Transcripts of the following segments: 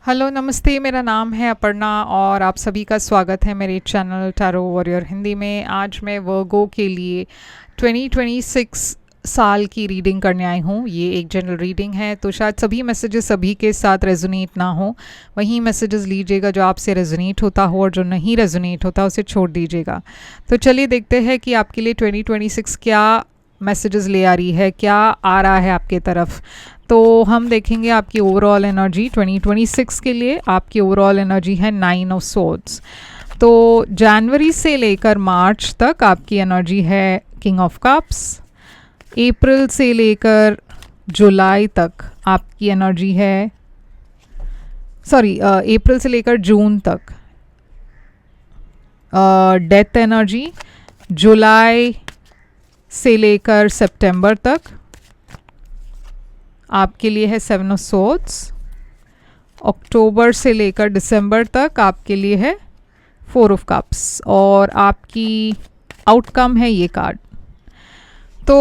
Hello नमस्ते, मेरा नाम है अपर्णा और आप सभी का स्वागत है मेरे चैनल टैरो वॉरियर हिंदी में। आज मैं वर्गो के लिए 2026 साल की रीडिंग करने आई हूँ। ये एक जनरल रीडिंग है, तो शायद सभी मैसेजेस सभी के साथ रेजोनेट ना हो। वहीं मैसेजेस लीजिएगा जो आपसे रेजोनेट होता हो, और जो नहीं रेजोनेट होता उसे छोड़ दीजिएगा। तो चलिए देखते हैं कि आपके लिए 2026 क्या मैसेजेस ले आ रही है, क्या आ रहा है आपके तरफ। तो हम देखेंगे आपकी ओवरऑल एनर्जी 2026 के लिए। आपकी ओवरऑल एनर्जी है 9 ऑफ सोर्ड्स। तो जनवरी से लेकर मार्च तक आपकी एनर्जी है किंग ऑफ कप्स। अप्रैल से लेकर जुलाई तक आपकी एनर्जी है, अप्रैल से लेकर जून तक डेथ एनर्जी। जुलाई से लेकर सितंबर तक आपके लिए है 7 ऑफ सोर्ड्स। अक्टूबर से लेकर दिसंबर तक आपके लिए है 4 ऑफ कप्स। और आपकी आउटकम है ये कार्ड। तो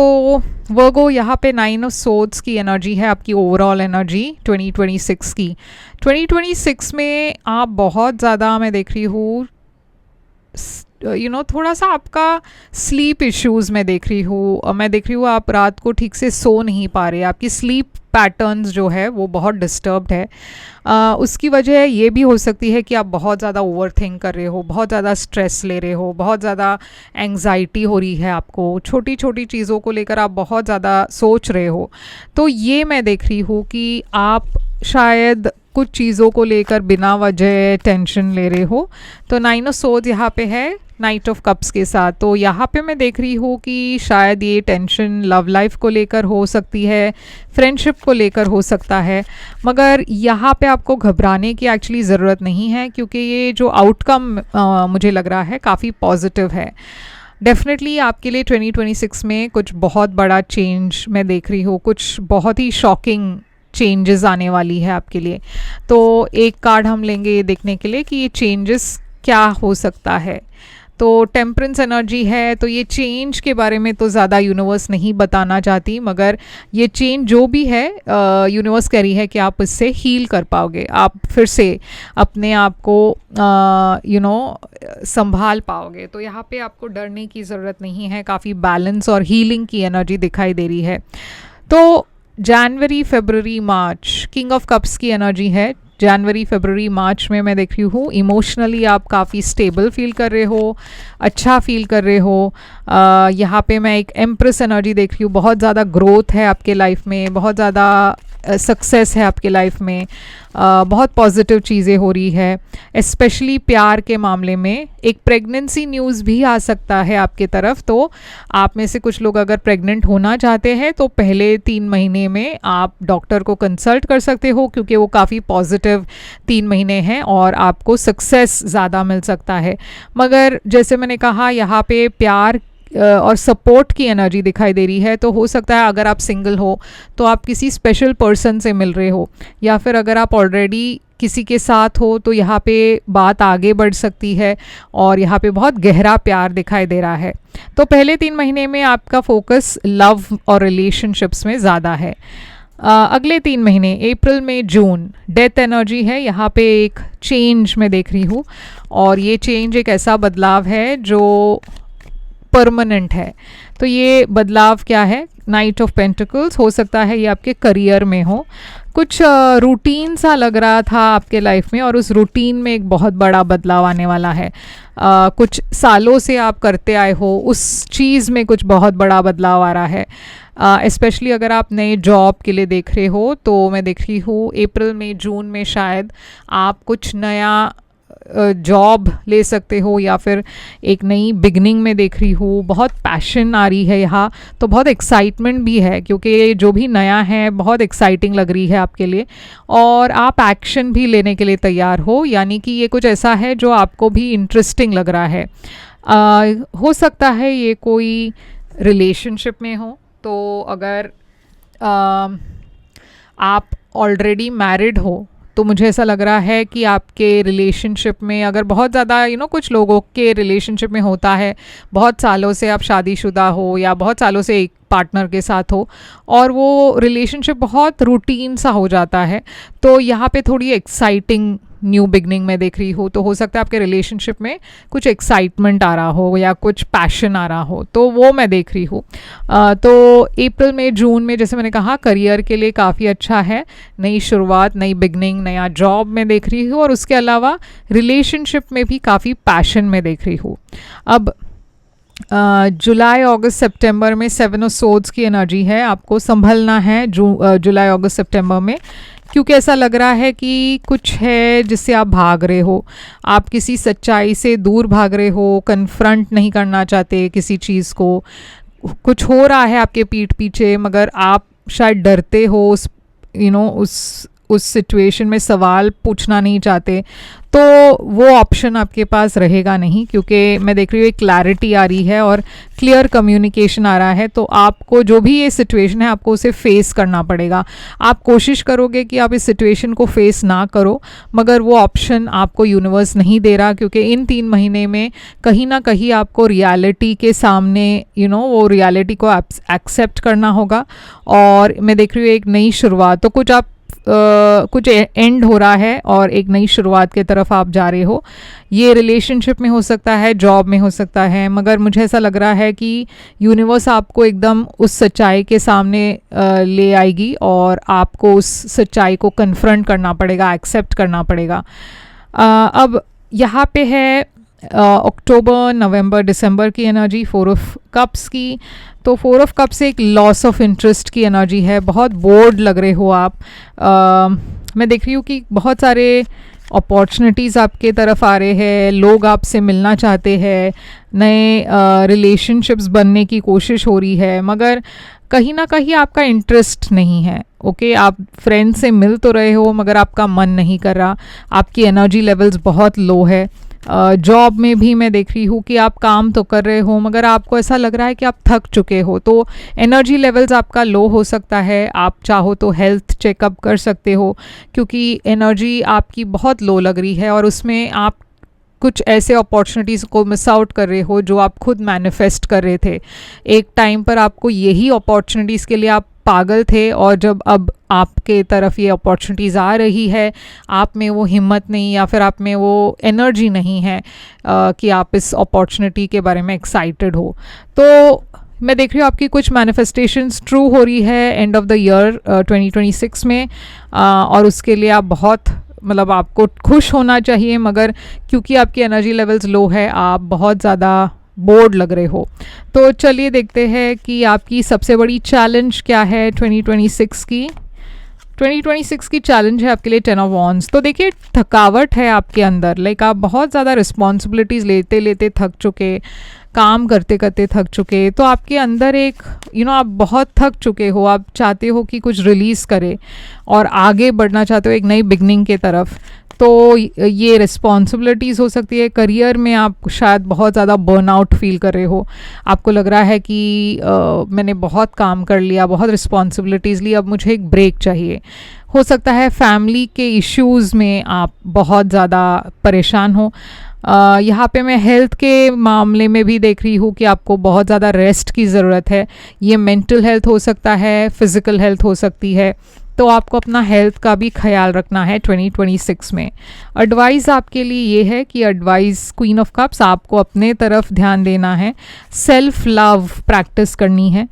वर्गो यहाँ पे 9 ऑफ सोर्ड्स की एनर्जी है आपकी ओवरऑल एनर्जी 2026 की। 2026 में आप बहुत ज़्यादा, मैं देख रही हूँ, थोड़ा सा आपका स्लीप इश्यूज़ मैं देख रही हूँ। आप रात को ठीक से सो नहीं पा रहे। आपकी स्लीप पैटर्न्स जो है वो बहुत डिस्टर्ब्ड है। उसकी वजह ये भी हो सकती है कि आप बहुत ज़्यादा ओवर थिंक कर रहे हो, बहुत ज़्यादा स्ट्रेस ले रहे हो, बहुत ज़्यादा एंग्जाइटी हो रही है आपको, छोटी छोटी चीज़ों को लेकर आप बहुत ज़्यादा सोच रहे हो। तो ये मैं देख रही हूँ कि आप शायद कुछ चीज़ों को लेकर बिना वजह टेंशन ले रहे हो। तो 9 ऑफ सोर्ड्स यहाँ पे है नाइट ऑफ कप्स के साथ। तो यहाँ पे मैं देख रही हूँ कि शायद ये टेंशन लव लाइफ को लेकर हो सकती है, फ्रेंडशिप को लेकर हो सकता है। मगर यहाँ पे आपको घबराने की एक्चुअली ज़रूरत नहीं है, क्योंकि ये जो आउटकम मुझे लग रहा है काफ़ी पॉजिटिव है। डेफिनेटली आपके लिए 2026 में कुछ बहुत बड़ा चेंज मैं देख रही हूँ, कुछ बहुत ही शॉकिंग चेंजेस आने वाली है आपके लिए। तो एक कार्ड हम लेंगे ये देखने के लिए कि ये चेंजेस क्या हो सकता है। तो टेम्परेंस एनर्जी है, तो ये चेंज के बारे में तो ज़्यादा यूनिवर्स नहीं बताना चाहती, मगर ये चेंज जो भी है यूनिवर्स कह रही है कि आप इससे हील कर पाओगे, आप फिर से अपने आप को संभाल पाओगे। तो यहाँ पे आपको डरने की ज़रूरत नहीं है, काफ़ी बैलेंस और हीलिंग की एनर्जी दिखाई दे रही है। तो जनवरी, फरवरी, मार्च किंग ऑफ कप्स की एनर्जी है। जनवरी, फरवरी, मार्च में मैं देख रही हूँ इमोशनली आप काफ़ी स्टेबल फील कर रहे हो, अच्छा फील कर रहे हो। यहाँ पे मैं एक एम्प्रेस एनर्जी देख रही हूँ। बहुत ज़्यादा ग्रोथ है आपके लाइफ में, बहुत ज़्यादा सक्सेस है आपके लाइफ में, बहुत पॉजिटिव चीज़ें हो रही है। स्पेशली प्यार के मामले में एक प्रेगनेंसी न्यूज़ भी आ सकता है आपके तरफ। तो आप में से कुछ लोग अगर प्रेग्नेंट होना चाहते हैं तो पहले 3 महीने में आप डॉक्टर को कंसल्ट कर सकते हो, क्योंकि वो काफ़ी पॉजिटिव 3 महीने हैं और आपको सक्सेस ज़्यादा मिल सकता है। मगर जैसे मैंने कहा, यहाँ पे प्यार और सपोर्ट की एनर्जी दिखाई दे रही है। तो हो सकता है अगर आप सिंगल हो तो आप किसी स्पेशल पर्सन से मिल रहे हो, या फिर अगर आप ऑलरेडी किसी के साथ हो तो यहाँ पे बात आगे बढ़ सकती है और यहाँ पे बहुत गहरा प्यार दिखाई दे रहा है। तो पहले 3 महीने में आपका फोकस लव और रिलेशनशिप्स में ज़्यादा है। अगले 3 महीने अप्रैल, मई, जून डेथ एनर्जी है। यहाँ पे एक चेंज मैं देख रही हूँ, और ये चेंज एक ऐसा बदलाव है जो परमानेंट है। तो ये बदलाव क्या है? Night of pentacles. हो सकता है ये आपके करियर में हो, कुछ रूटीन सा लग रहा था आपके लाइफ में, और उस रूटीन में एक बहुत बड़ा बदलाव आने वाला है। कुछ सालों से आप करते आए हो उस चीज़ में कुछ बहुत बड़ा बदलाव आ रहा है। स्पेशली अगर आप नए जॉब के लिए देख रहे हो तो मैं देख रही हूँ अप्रैल में, जून में शायद आप कुछ नया जॉब ले सकते हो, या फिर एक नई बिगनिंग में देख रही हूँ। बहुत पैशन आ रही है यहाँ, तो बहुत एक्साइटमेंट भी है, क्योंकि जो भी नया है बहुत एक्साइटिंग लग रही है आपके लिए, और आप एक्शन भी लेने के लिए तैयार हो। यानी कि ये कुछ ऐसा है जो आपको भी इंटरेस्टिंग लग रहा है। हो सकता है ये कोई रिलेशनशिप में हो। तो अगर आप ऑलरेडी मैरिड हो तो मुझे ऐसा लग रहा है कि आपके रिलेशनशिप में अगर बहुत ज़्यादा कुछ लोगों के रिलेशनशिप में होता है, बहुत सालों से आप शादीशुदा हो या बहुत सालों से एक पार्टनर के साथ हो और वो रिलेशनशिप बहुत रूटीन सा हो जाता है, तो यहाँ पे थोड़ी एक्साइटिंग न्यू बिगनिंग में देख रही हूँ। तो हो सकता है आपके रिलेशनशिप में कुछ एक्साइटमेंट आ रहा हो या कुछ पैशन आ रहा हो, तो वो मैं देख रही हूँ। तो अप्रैल में, जून में, जैसे मैंने कहा, करियर के लिए काफ़ी अच्छा है। नई शुरुआत, नई बिगनिंग, नया जॉब में देख रही हूँ और उसके अलावा रिलेशनशिप में भी काफ़ी पैशन में देख रही हूँ। अब जुलाई, अगस्त, सितंबर में 7 ऑफ सोर्ड्स की एनर्जी है। आपको संभलना है जुलाई, अगस्त, सितंबर में, क्योंकि ऐसा लग रहा है कि कुछ है जिससे आप भाग रहे हो। आप किसी सच्चाई से दूर भाग रहे हो, कन्फ्रंट नहीं करना चाहते किसी चीज़ को। कुछ हो रहा है आपके पीठ पीछे, मगर आप शायद डरते हो उस सिचुएशन में सवाल पूछना नहीं चाहते, तो वो ऑप्शन आपके पास रहेगा नहीं, क्योंकि मैं देख रही हूँ एक क्लैरिटी आ रही है और क्लियर कम्युनिकेशन आ रहा है। तो आपको जो भी ये सिचुएशन है, आपको उसे फेस करना पड़ेगा। आप कोशिश करोगे कि आप इस सिचुएशन को फेस ना करो, मगर वो ऑप्शन आपको यूनिवर्स नहीं दे रहा, क्योंकि इन 3 महीने में कहीं ना कहीं आपको रियलिटी के सामने वो रियलिटी को एक्सेप्ट करना होगा। और मैं देख रही हूँ एक नई शुरुआत, तो कुछ एंड हो रहा है और एक नई शुरुआत की तरफ आप जा रहे हो। ये रिलेशनशिप में हो सकता है, जॉब में हो सकता है, मगर मुझे ऐसा लग रहा है कि यूनिवर्स आपको एकदम उस सच्चाई के सामने ले आएगी और आपको उस सच्चाई को कन्फ्रंट करना पड़ेगा, एक्सेप्ट करना पड़ेगा। अब यहाँ पे है अक्टूबर, नवंबर, दिसंबर की एनर्जी 4 ऑफ कप्स की। तो 4 ऑफ कप्स एक लॉस ऑफ इंटरेस्ट की एनर्जी है। बहुत बोर्ड लग रहे हो आप। मैं देख रही हूँ कि बहुत सारे अपॉर्चुनिटीज़ आपके तरफ आ रहे हैं, लोग आपसे मिलना चाहते हैं, नए रिलेशनशिप्स बनने की कोशिश हो रही है, मगर कहीं ना कहीं आपका इंटरेस्ट नहीं है। ओके, आप फ्रेंड से मिल तो रहे हो, मगर आपका मन नहीं कर रहा, आपकी एनर्जी लेवल्स बहुत लो है। जॉब में भी मैं देख रही हूँ कि आप काम तो कर रहे हो, मगर आपको ऐसा लग रहा है कि आप थक चुके हो, तो एनर्जी लेवल्स आपका लो हो सकता है। आप चाहो तो हेल्थ चेकअप कर सकते हो, क्योंकि एनर्जी आपकी बहुत लो लग रही है और उसमें आप कुछ ऐसे अपॉर्चुनिटीज़ को मिस आउट कर रहे हो जो आप खुद मैनिफेस्ट कर रहे थे। एक टाइम पर आपको यही अपॉर्चुनिटीज़ के लिए आप पागल थे, और जब अब आपके तरफ ये अपॉर्चुनिटीज़ आ रही है, आप में वो हिम्मत नहीं या फिर आप में वो एनर्जी नहीं है कि आप इस अपॉर्चुनिटी के बारे में एक्साइटेड हो। तो मैं देख रही हूँ आपकी कुछ मैनिफेस्टेशंस ट्रू हो रही है एंड ऑफ द ईयर 2026 में, और उसके लिए आप आपको खुश होना चाहिए, मगर क्योंकि आपकी एनर्जी लेवल्स लो है, आप बहुत ज़्यादा बोर्ड लग रहे हो। तो चलिए देखते हैं कि आपकी सबसे बड़ी चैलेंज क्या है 2026 की। 2026 की चैलेंज है आपके लिए 10 ऑफ वॉन्ड्स। तो देखिए, थकावट है आपके अंदर, लाइक आप बहुत ज़्यादा रिस्पॉन्सिबिलिटीज़ लेते लेते थक चुके, काम करते करते थक चुके। तो आपके अंदर एक आप बहुत थक चुके हो, आप चाहते हो कि कुछ रिलीज़ करे और आगे बढ़ना चाहते हो एक नई बिगनिंग के तरफ। तो ये रिस्पॉन्सिबिलिटीज़ हो सकती है। करियर में आप शायद बहुत ज़्यादा बर्नआउट फील कर रहे हो, आपको लग रहा है कि मैंने बहुत काम कर लिया, बहुत रिस्पॉन्सिबिलिटीज़ ली, अब मुझे एक ब्रेक चाहिए। हो सकता है फैमिली के इश्यूज़ में आप बहुत ज़्यादा परेशान हो। यहाँ पे मैं हेल्थ के मामले में भी देख रही हूँ कि आपको बहुत ज़्यादा रेस्ट की ज़रूरत है। ये मेंटल हेल्थ हो सकता है, फिज़िकल हेल्थ हो सकती है, तो आपको अपना हेल्थ का भी ख्याल रखना है 2026 में। एडवाइस आपके लिए ये है कि एडवाइस क्वीन ऑफ कप्स, आपको अपने तरफ ध्यान देना है, सेल्फ लव प्रैक्टिस करनी है।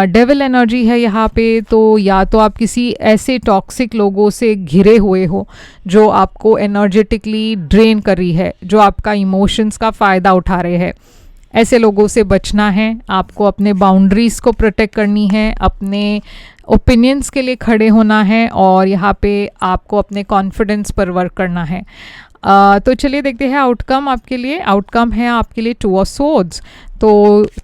डेविल एनर्जी है यहाँ पे, तो या तो आप किसी ऐसे टॉक्सिक लोगों से घिरे हुए हो जो आपको एनर्जेटिकली ड्रेन कर रही है, जो आपका इमोशंस का फ़ायदा उठा रहे हैं। ऐसे लोगों से बचना है, आपको अपने बाउंड्रीज़ को प्रोटेक्ट करनी है, अपने ओपिनियंस के लिए खड़े होना है, और यहाँ पे आपको अपने कॉन्फिडेंस पर वर्क करना है। तो चलिए देखते हैं आउटकम आपके लिए। आउटकम है आपके लिए 2 ऑफ सोर्ड्स। तो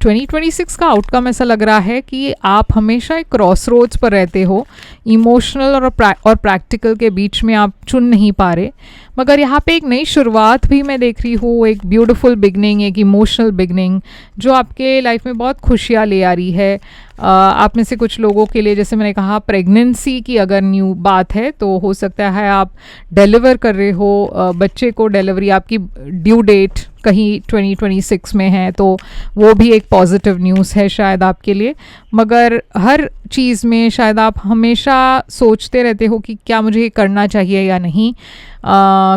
2026 का आउटकम ऐसा लग रहा है कि आप हमेशा एक क्रॉस रोड्स पर रहते हो, इमोशनल और प्रैक्टिकल के बीच में आप चुन नहीं पा रहे, मगर यहाँ पे एक नई शुरुआत भी मैं देख रही हूँ, एक ब्यूटीफुल बिगनिंग, एक इमोशनल बिगनिंग जो आपके लाइफ में बहुत खुशियाँ ले आ रही है। आप में से कुछ लोगों के लिए, जैसे मैंने कहा, प्रेगनेंसी की अगर न्यू बात है तो हो सकता है आप डिलीवर कर रहे हो, बच्चे को डिलीवरी आपकी ड्यू डेट कहीं 2026 में है, तो वो भी एक पॉजिटिव न्यूज़ है शायद आपके लिए। मगर हर चीज़ में शायद आप हमेशा सोचते रहते हो कि क्या मुझे ये करना चाहिए या नहीं।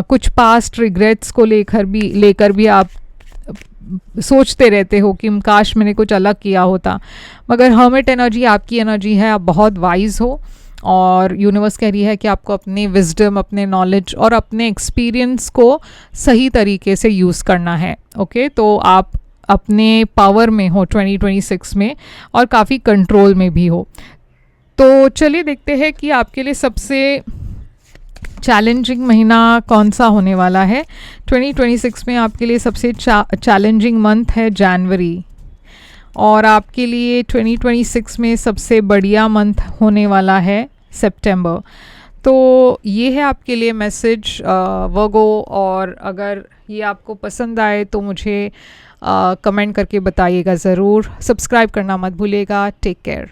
कुछ पास्ट रिग्रेट्स को लेकर भी आप सोचते रहते हो कि काश मैंने कुछ अलग किया होता। मगर हर्मिट एनर्जी आपकी एनर्जी है, आप बहुत वाइज हो और यूनिवर्स कह रही है कि आपको अपने विजडम, अपने नॉलेज और अपने एक्सपीरियंस को सही तरीके से यूज़ करना है। ओके, तो आप अपने पावर में हो 2026 में और काफ़ी कंट्रोल में भी हो। तो चलिए देखते हैं कि आपके लिए सबसे चैलेंजिंग महीना कौन सा होने वाला है। 2026 में आपके लिए सबसे चैलेंजिंग मंथ है जनवरी, और आपके लिए 2026 में सबसे बढ़िया मंथ होने वाला है सितंबर। तो ये है आपके लिए मैसेज वर्गो, और अगर ये आपको पसंद आए तो मुझे कमेंट करके बताइएगा ज़रूर। सब्सक्राइब करना मत भूलिएगा। Take care.